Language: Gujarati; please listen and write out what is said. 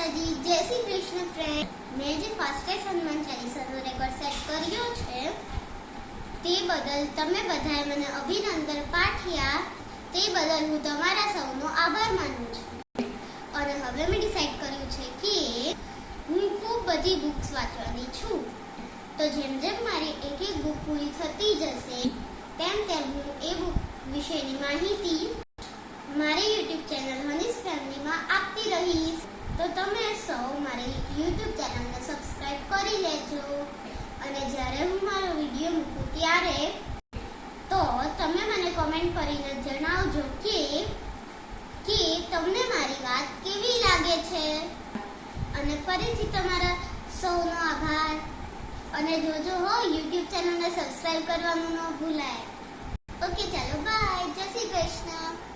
માતાજી, જય શ્રી કૃષ્ણ ફ્રેન્ડ। મેં જે ફાસ્ટેસ્ટ હનુમાન ચાલીસાનો રેકોર્ડ સેટ કર્યો છે તે બદલ તમે બધાએ મને અભિનંદન પાઠવ્યા, તે બદલ હું તમારા સૌનો આભાર માનું છું। અને હવે મેં ડિસાઈડ કર્યું છે કે હું ખૂબ બધી બુક્સ વાંચવાની છું, તો જેમ જેમ મારી એક એક બુક પૂરી થતી જશે તેમ તેમ હું એ બુક વિશેની માહિતી મારી યુટ્યુબ ચેનલ હનીસ ફેમિલીમાં આપતી રહીશ। તો તમે સૌ મારી યુટ્યુબ ચેનલને સબસ્ક્રાઇબ કરી લેજો, અને જ્યારે હું મારો વિડીયો મૂકું ત્યારે તો તમે મને કોમેન્ટ કરીને જણાવજો કે તમને મારી વાત કેવી લાગે છે। અને ફરીથી તમારા સૌનો આભાર, અને જોજો હો યુટ્યુબ ચેનલને સબસ્ક્રાઇબ કરવાનું ન ભૂલાય। ઓકે, ચાલો બાય, જય શ્રી કૃષ્ણ।